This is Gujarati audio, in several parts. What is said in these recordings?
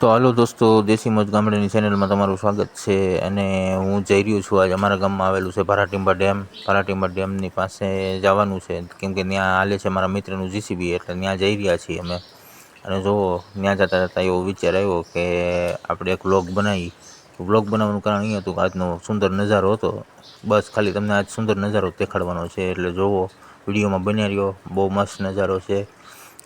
તો હાલો દોસ્તો, દેશી મોજ ગામડાની ચેનલમાં તમારું સ્વાગત છે. અને હું જઈ રહ્યો છું આજ અમારા ગામમાં આવેલું છે ભારાટીંબા ડેમ. ભારાટીંબા ડેમની પાસે જવાનું છે કેમ કે ત્યાં હાલે છે મારા મિત્રનું જીસીબી, એટલે ત્યાં જઈ રહ્યા છીએ અમે. અને જુઓ, ત્યાં જતાં જતાં એવો વિચાર આવ્યો કે આપણે એક વ્લોગ બનાવી. વ્લોગ બનાવવાનું કારણ એ હતું કે આજનો સુંદર નજારો હતો. બસ ખાલી તમને આજ સુંદર નજારો દેખાડવાનો છે, એટલે જુઓ, વિડીયોમાં બન્યા રહ્યો. બહુ મસ્ત નજારો છે.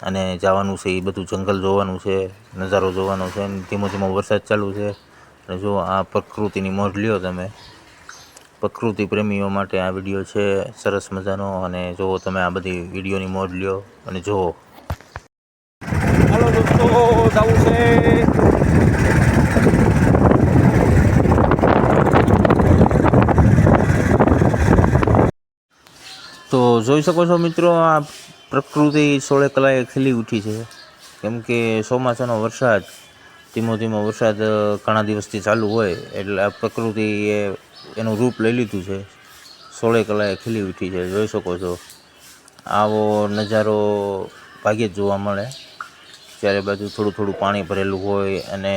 અને જવાનું છે એ બધું જંગલ જોવાનું છે, નજારો જોવાનો છે. અને ધીમો ધીમો વરસાદ ચાલુ છે. અને જુઓ, આ પ્રકૃતિની મોજ લ્યો તમે. પ્રકૃતિ પ્રેમીઓ માટે આ વિડીયો છે સરસ મજાનો. અને જુઓ તમે, આ બધી વિડીયોની મોજ લ્યો અને જુઓ. હાલો દોસ્તો, જવું છે. તો જોઈ શકો છો મિત્રો, આ પ્રકૃતિ સોળે કલાએ ખીલી ઉઠી છે. કેમ કે ચોમાસાનો વરસાદ, ધીમો ધીમો વરસાદ ઘણા દિવસથી ચાલુ હોય, એટલે આ પ્રકૃતિએ એનું રૂપ લઈ લીધું છે. સોળે કલાએ ખીલી ઉઠી છે, જોઈ શકો છો. આવો નજારો ભાગ્યે જ જોવા મળે. ચારે બાજુ થોડું થોડું પાણી ભરેલું હોય અને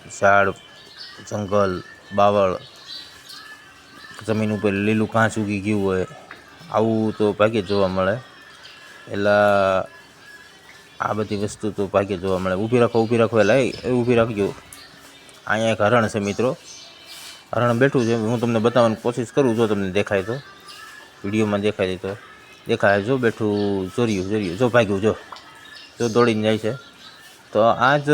ઝાડ, જંગલ, બાવળ, જમીન ઉપર લીલું ઘાસ ઉગી ગયું હોય, આવું તો ભાગ્યે જ જોવા મળે. એટલે આ બધી વસ્તુ તો ભાગ્યે જોવા મળે. ઊભી રાખો, ઊભી રાખજો. અહીંયા એક હરણ છે મિત્રો. હરણ બેઠું છે. હું તમને બતાવવાની કોશિશ કરું, જો તમને દેખાય તો, વિડીયોમાં દેખાય તો દેખાય. જો બેઠું, જોર્યું, જો ભાગ્યું, જો દોડીને જાય છે. તો આ જ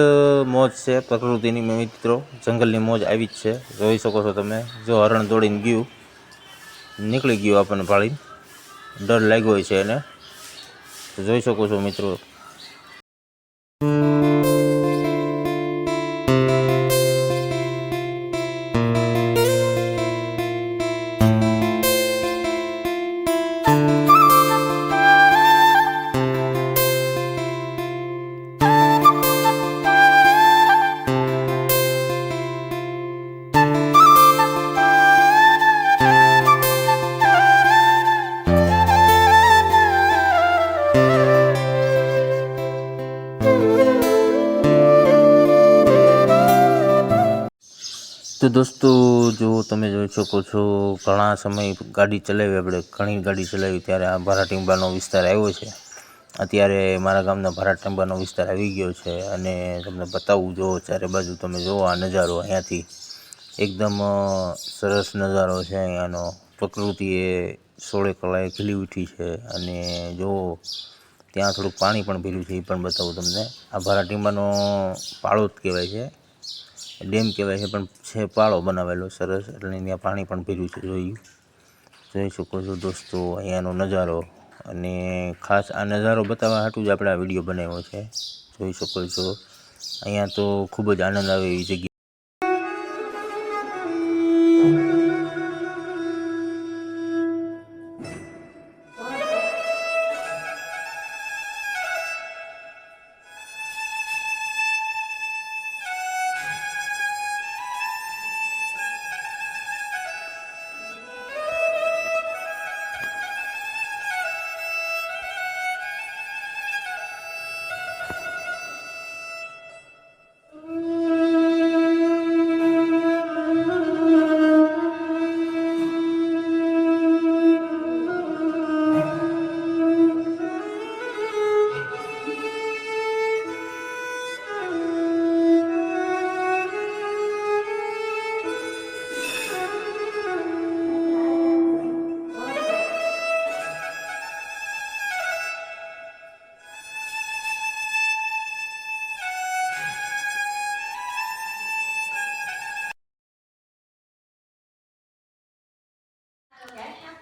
મોજ છે પ્રકૃતિની મિત્રો. જંગલની મોજ આવી જ છે. જોઈ શકો છો તમે. જો હરણ દોડીને ગયું, નીકળી ગયું આપણને ભાળીને. ડર લાગ્યો હોય છે એને. તો જોઈ શકો છો મિત્રો. તો દોસ્તો, જો તમે જોઈ શકો છો, ઘણા સમય ગાડી ચલાવી, આપણે ઘણી ગાડી ચલાવી, ત્યારે આ ભારાટીંબાનો વિસ્તાર આવ્યો છે. અત્યારે મારા ગામના ભારાટીંબાનો વિસ્તાર આવી ગયો છે. અને તમને બતાવું, જો ચારે બાજુ તમે જુઓ આ નજારો. અહીંયાથી એકદમ સરસ નજારો છે અહીંયાનો. પ્રકૃતિએ સોળે કલાએ ખીલી ઉઠી છે. અને જુઓ, ત્યાં થોડુંક પાણી પણ ભર્યું છે, એ પણ બતાવું તમને. આ ભારાટીંબાનો પાળો જ કહેવાય છે, ડેમ કહેવાય છે, પણ છે પાળો બનાવેલો સરસ. એટલે ત્યાં પાણી પણ ભર્યું છે. જોઈ શકો છો દોસ્તો અહીંયાનો નજારો. અને ખાસ આ નજારો બતાવવા હાટું જ આપણે આ વિડીયો બનાવ્યો છે. જોઈ શકો છો, અહીંયા તો ખૂબ જ આનંદ આવે એવી જગ્યા.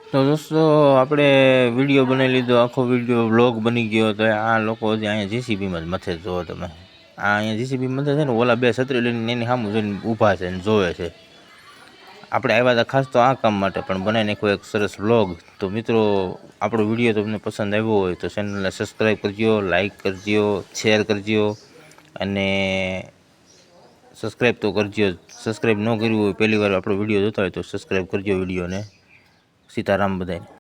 તો દોસ્તો, આપણે વિડીયો બનાવી લીધો, આખો વિડીયો વ્લોગ બની ગયો. તો આ લોકો હજી અહીંયા જીસીબીમાં જ મથે જુઓ તમે. આ અહીંયા જીસીબી મથે છે ને, ઓલા બે છત્રી લઈને એની સામું જોઈને ઊભા છે ને જોવે છે. આપણે આવ્યા હતા ખાસ તો આ કામ માટે, પણ બનાવી નાખ્યો એક સરસ વ્લોગ. તો મિત્રો, આપણો વિડીયો તમને પસંદ આવ્યો હોય તો ચેનલને સબસ્ક્રાઈબ કરજો, લાઈક કરજો, શેર કરજો. અને સબસ્ક્રાઈબ તો કરજો. સબસ્ક્રાઈબ ન કર્યું હોય, પહેલી વાર આપણો વિડીયો જોતા હોય તો સબસ્ક્રાઈબ કરજો વિડીયોને. સીતારામ બધાય.